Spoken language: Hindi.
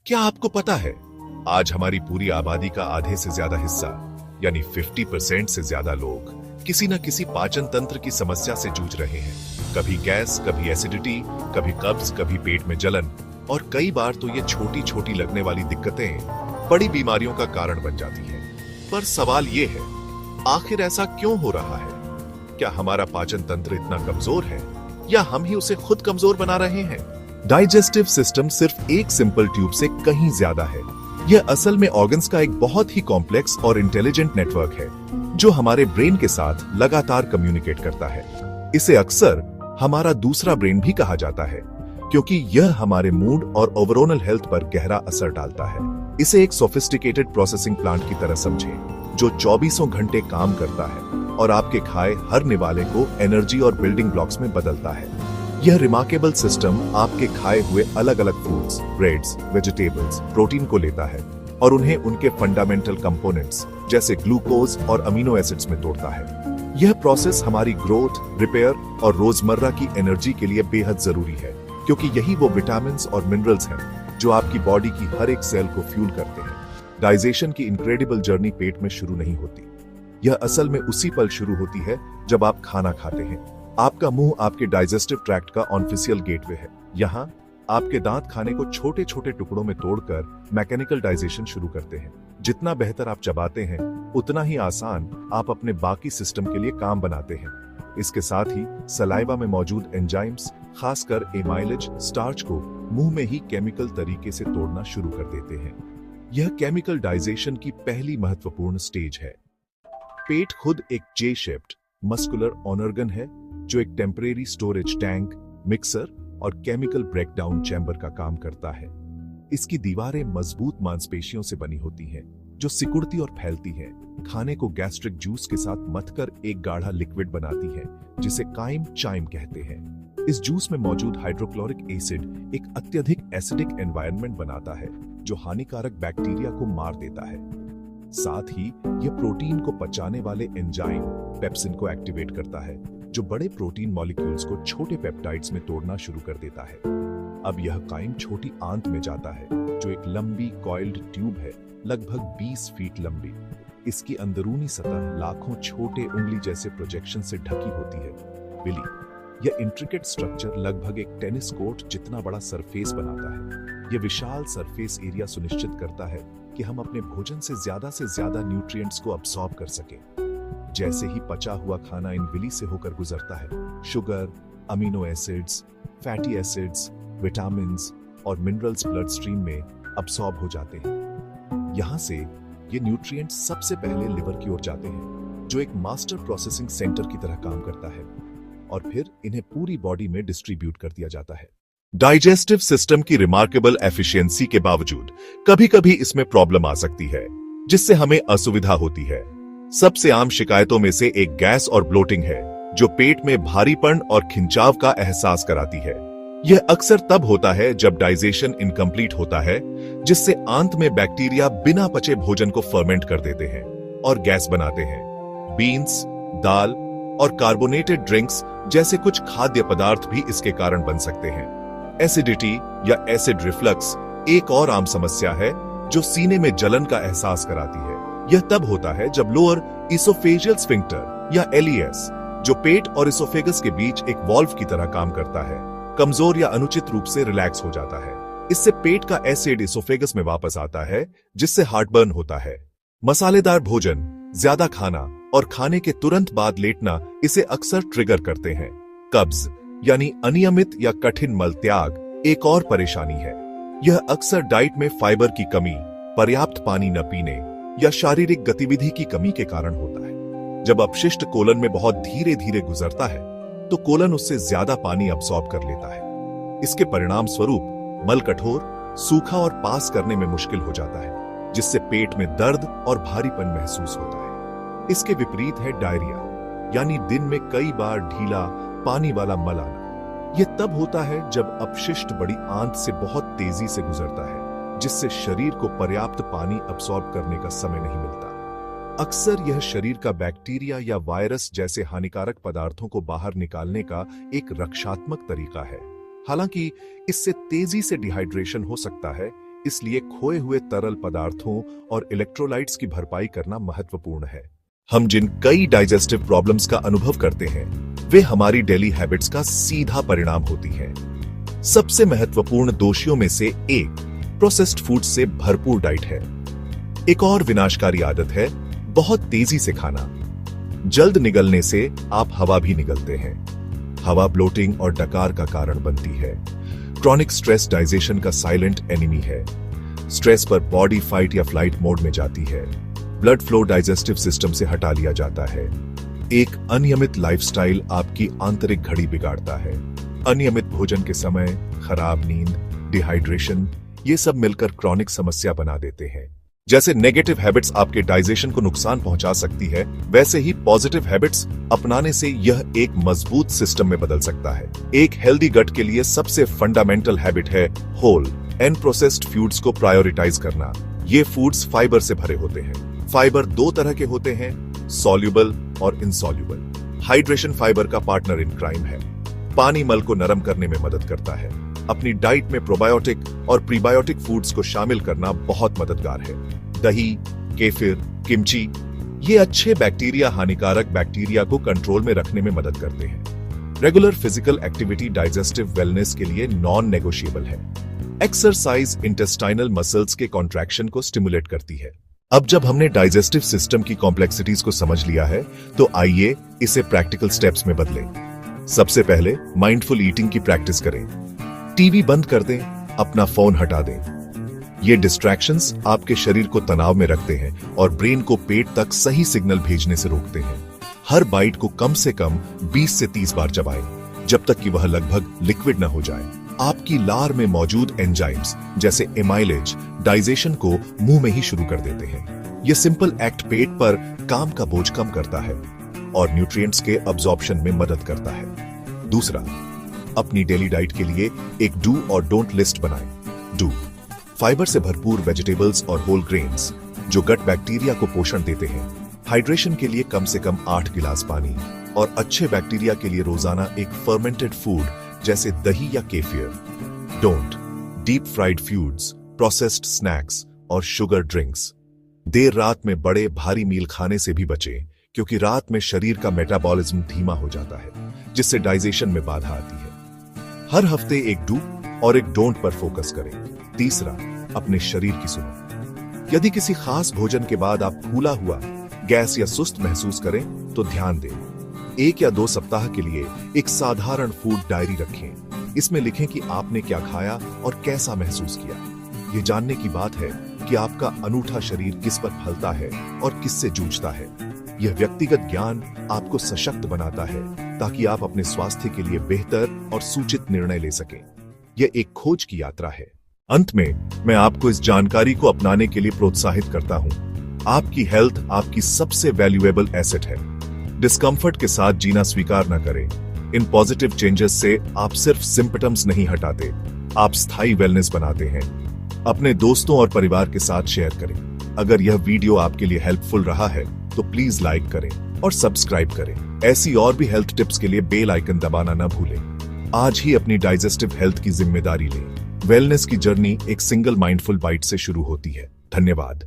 क्या आपको पता है, आज हमारी पूरी आबादी का आधे से ज्यादा हिस्सा यानी 50% से ज्यादा लोग किसी न किसी पाचन तंत्र की समस्या से जूझ रहे हैं। कभी गैस, कभी एसिडिटी, कभी कब्ज, कभी पेट में जलन, और कई बार तो ये छोटी छोटी लगने वाली दिक्कतें बड़ी बीमारियों का कारण बन जाती हैं। पर सवाल ये है, आखिर ऐसा क्यों हो रहा है? क्या हमारा पाचन तंत्र इतना कमजोर है या हम ही उसे खुद कमजोर बना रहे हैं? डाइजेस्टिव सिस्टम सिर्फ एक सिंपल ट्यूब से कहीं ज्यादा है। यह असल में ऑर्गन्स का एक बहुत ही कॉम्प्लेक्स और इंटेलिजेंट नेटवर्क है जो हमारे ब्रेन के साथ लगातार कम्युनिकेट करता है। इसे अक्सर हमारा दूसरा ब्रेन भी कहा जाता है क्योंकि यह हमारे मूड और ओवरऑल हेल्थ पर गहरा असर डालता है। इसे एक सोफिस्टिकेटेड प्रोसेसिंग प्लांट की तरह समझें जो 24 घंटे काम करता है और आपके खाए हर निवाले को एनर्जी और बिल्डिंग ब्लॉक्स में बदलता है। यह रिमार्केबल सिस्टम आपके खाए हुए अलग अलग फ्रूट्स, ब्रेड्स, वेजिटेबल्स, प्रोटीन को लेता है और उन्हें उनके फंडामेंटल कंपोनेंट्स जैसे ग्लूकोज और अमीनो एसिड्स में तोड़ता है। यह प्रोसेस हमारी ग्रोथ, रिपेयर और रोजमर्रा की एनर्जी के लिए बेहद जरूरी है क्योंकि यही वो विटामिन और मिनरल्स हैं जो आपकी बॉडी की हर एक सेल को फ्यूल करते हैं। डाइजेशन की इनक्रेडिबल जर्नी पेट में शुरू नहीं होती। यह असल में उसी पल शुरू होती है जब आप खाना खाते हैं। आपका मुंह आपके डाइजेस्टिव ट्रैक्ट का ऑफिशियल गेटवे है। यहाँ आपके दांत खाने को छोटे छोटे टुकड़ों में तोड़कर मैकेनिकल डाइजेशन शुरू करते हैं। जितना बेहतर आप चबाते हैं, उतना ही आसान आप अपने बाकी सिस्टम के लिए काम बनाते हैं। इसके साथ ही सलाइवा में मौजूद एंजाइम्स, खासकर एमाइलेज स्टार्च को मुंह में ही केमिकल तरीके से तोड़ना शुरू कर देते हैं। यह केमिकल डाइजेशन की पहली महत्वपूर्ण स्टेज है। पेट खुद एक जे शेप्ड मस्कुलर ऑर्गन है जो एक टेम्परेरी स्टोरेज टैंक, मिक्सर और केमिकल ब्रेकडाउन चैम्बर का काम करता है। इसकी दीवारें मजबूत मांसपेशियों से बनी होती हैं जो सिकुड़ती और फैलती हैं। खाने को गैस्ट्रिक जूस के साथ मथकर एक गाढ़ा लिक्विड बनाती है जिसे काइम चाइम कहते हैं। इस जूस में मौजूद हाइड्रोक्लोरिक एसिड एक अत्यधिक एसिडिक एनवायरनमेंट बनाता है जो हानिकारक बैक्टीरिया को मार देता है। साथ ही यह प्रोटीन को पचाने वाले एंजाइम पेप्सिन को एक्टिवेट करता है जो बड़े प्रोटीन मॉलिक्यूल्स को छोटे पेप्टाइड्स में तोड़ना शुरू कर देता है। अब यह काइम छोटी आंत में जाता है जो एक लंबी कॉइल्ड ट्यूब है, लगभग 20 फीट लंबी। इसकी अंदरूनी सतह लाखों छोटे उंगली जैसे प्रोजेक्शन से ढकी होती है। बिली, यह इंट्रिकेट स्ट्रक्चर लगभग एक टेनिस कोर्ट जितना बड़ा सरफेस बनाता है। यह विशाल सरफेस एरिया सुनिश्चित करता है कि हम अपने भोजन से ज्यादा न्यूट्रिएंट्स को अब्सॉर्ब कर सकें। जैसे ही पचा हुआ खाना इन विली से होकर गुजरता है, sugar, amino acids, fatty acids, vitamins और मिनरल्स ब्लड स्ट्रीम में अब्सॉर्ब हो जाते हैं। यहां से ये न्यूट्रिएंट्स सबसे पहले लिवर की ओर जाते हैं जो एक मास्टर प्रोसेसिंग सेंटर की तरह काम करता है और फिर इन्हें पूरी बॉडी में डिस्ट्रीब्यूट कर दिया जाता है। डाइजेस्टिव सिस्टम की रिमार्केबल एफिशिएंसी के बावजूद कभी कभी इसमें प्रॉब्लम आ सकती है जिससे हमें असुविधा होती है। सबसे आम शिकायतों में से एक गैस और ब्लोटिंग है जो पेट में भारीपन और खिंचाव का एहसास कराती है। यह अक्सर तब होता है जब डाइजेशन इनकम्प्लीट होता है जिससे आंत में बैक्टीरिया बिना पचे भोजन को फर्मेंट कर देते हैं और गैस बनाते हैं। बीन्स, दाल और कार्बोनेटेड ड्रिंक्स जैसे कुछ खाद्य पदार्थ भी इसके कारण बन सकते हैं। एसिडिटी या एसिड रिफ्लक्स एक और आम समस्या है जो सीने में जलन का एहसास कराती है। यह तब होता है जब लोअर इसोफेजियल स्फिंक्टर या एलईएस, जो पेट और इसोफेगस के बीच एक वॉल्व की तरह काम करता है, कमजोर या अनुचित रूप से रिलैक्स हो जाता है। इससे पेट का एसिड इसोफेगस में वापस आता है जिससे हार्टबर्न होता है। मसालेदार भोजन, ज्यादा खाना और खाने के तुरंत बाद लेटना इसे अक्सर ट्रिगर करते हैं। कब्ज यानी अनियमित या कठिन मल त्याग एक और परेशानी है। यह अक्सर डाइट में फाइबर की कमी, पर्याप्त पानी न पीने या शारीरिक गतिविधि की कमी के कारण होता है। जब अपशिष्ट कोलन में बहुत धीरे धीरे गुजरता है तो कोलन उससे ज्यादा पानी अब्सॉर्ब कर लेता है। इसके परिणाम स्वरूप मल कठोर, सूखा और पास करने में मुश्किल हो जाता है जिससे पेट में दर्द और भारीपन महसूस होता है। इसके विपरीत है डायरिया यानी दिन में कई बार ढीला पानी वाला मल आना। यह तब होता है जब अपशिष्ट बड़ी आंत से बहुत तेजी से गुजरता है जिससे शरीर को पर्याप्त पानी अब्सॉर्ब करने का समय नहीं मिलता। अक्सर यह शरीर का बैक्टीरिया या वायरस जैसे हानिकारक पदार्थों को बाहर निकालने का एक रक्षात्मक तरीका है। हालांकि इससे तेजी से डिहाइड्रेशन हो सकता है इसलिए खोए हुए तरल पदार्थों और इलेक्ट्रोलाइट्स की भरपाई करना महत्वपूर्ण है। हम जिन कई डाइजेस्टिव प्रॉब्लम्स का अनुभव करते हैं वे हमारी डेली हैबिट्स का सीधा परिणाम होती हैं। सबसे महत्वपूर्ण दोषियों में से एक प्रोसेस्ड फूड से भरपूर डाइट है। एक और विनाशकारी आदत है बहुत तेजी से खाना। जल्द निगलने से आप हवा भी निगलते हैं। हवा ब्लोटिंग और डकार का कारण बनती है। क्रॉनिक स्ट्रेस डाइजेशन का साइलेंट एनिमी है। स्ट्रेस पर बॉडी फाइट या फ्लाइट मोड में जाती है। ब्लड फ्लो डाइजेस्टिव सिस्टम से हटा लिया जाता है। एक अनियमित लाइफस्टाइल आपकी आंतरिक घड़ी बिगाड़ता है। अनियमित भोजन के समय, खराब नींद, डिहाइड्रेशन, ये सब मिलकर क्रॉनिक समस्या बना देते हैं। जैसे नेगेटिव हैबिट्स आपके डाइजेशन को नुकसान पहुंचा सकती है, वैसे ही पॉजिटिव हैबिट्स अपनाने से यह एक मजबूत सिस्टम में बदल सकता है। एक हेल्दी गट के लिए सबसे फंडामेंटल हैबिट है होल एंड प्रोसेस्ड फूड्स को प्रायोरिटाइज करना। ये फूड्स फाइबर से भरे होते हैं। फाइबर दो तरह के होते हैं, सॉल्युबल और इनसॉल्युबल। हाइड्रेशन फाइबर का पार्टनर इन क्राइम है। पानी मल को नरम करने में मदद करता है। अपनी डाइट में प्रोबायोटिक और प्रीबायोटिक फूड्स को शामिल करना बहुत मददगार है। दही, केफिर, किमची, ये अच्छे बैक्टीरिया हानिकारक बैक्टीरिया को कंट्रोल में रखने में मदद करते हैं। Regular physical activity digestive wellness के लिए नॉन नेगोशिएबल है। एक्सरसाइज इंटेस्टाइनल मसल्स के कॉन्ट्रैक्शन को स्टिमुलेट करती है। अब जब हमने डाइजेस्टिव सिस्टम की कॉम्प्लेक्सिटीज को समझ लिया है, तो आइए इसे प्रैक्टिकल स्टेप्स में बदलें। सबसे पहले माइंडफुल ईटिंग की प्रैक्टिस करें। टीवी बंद कर दें, अपना फोन हटा दें। ये डिस्ट्रैक्शंस आपके शरीर को तनाव में रखते हैं और ब्रेन को पेट तक सही सिग्नल भेजने से रोकते हैं। हर बाइट को कम से कम 20 से 30 बार चबाएं, जब तक कि वह लगभग लिक्विड न हो जाए। आपकी लार में मौजूद एंजाइम्स जैसे एमाइलेज डाइजेशन को मुंह में ही शुरू कर देते हैं। यह सिंपल एक्ट पेट पर काम का बोझ कम करता है और न्यूट्रिएंट्स के अब्जॉर्प्शन में मदद करता है। दूसरा, अपनी डेली डाइट के लिए एक डू और डोंट लिस्ट बनाएं। डू, फाइबर से भरपूर वेजिटेबल्स और होल ग्रेन्स जो गट बैक्टीरिया को पोषण देते हैं। हाइड्रेशन के लिए कम से कम 8 गिलास पानी और अच्छे बैक्टीरिया के लिए रोजाना एक फर्मेंटेड फूड जैसे दही या kefir. Don't, deep fried foods, processed snacks और शुगर ड्रिंक्स। देर रात में बड़े भारी मील खाने से भी बचें, क्योंकि रात में शरीर का मेटाबॉलिज्म धीमा हो जाता है, जिससे डाइजेशन में बाधा आती है। हर हफ्ते एक डू और एक डोंट पर फोकस करें। तीसरा, अपने शरीर की सुनो। यदि किसी खास भोजन के बाद आप फूला हुआ, गैस या सुस्त महसूस करें, तो ध्यान दें। 1 या 2 सप्ताह के लिए एक साधारण फूड डायरी रखें। इसमें लिखें कि आपने क्या खाया और कैसा महसूस किया। ये जानने की बात है कि आपका अनूठा शरीर किस पर फलता है और किससे जूझता है। यह व्यक्तिगत ज्ञान आपको सशक्त बनाता है, ताकि आप अपने स्वास्थ्य के लिए बेहतर और सूचित निर्णय ले सकें। यह एक खोज की यात्रा है। अंत में मैं आपको इस जानकारी को अपनाने के लिए प्रोत्साहित करता हूं। आपकी हेल्थ आपकी सबसे वैल्यूएबल एसेट है। डिस्कंफर्ट के साथ जीना स्वीकार न करें। इन पॉजिटिव चेंजेस से आप सिर्फ सिम्पटम्स नहीं हटाते, आप स्थायी वेलनेस बनाते हैं। अपने दोस्तों और परिवार के साथ शेयर करें। अगर यह वीडियो आपके लिए हेल्पफुल रहा है तो प्लीज लाइक करें और सब्सक्राइब करें। ऐसी और भी हेल्थ टिप्स के लिए बेल आइकन दबाना न भूलें। आज ही अपनी डाइजेस्टिव हेल्थ की जिम्मेदारी लें। वेलनेस की जर्नी एक सिंगल माइंडफुल बाइट से शुरू होती है। धन्यवाद।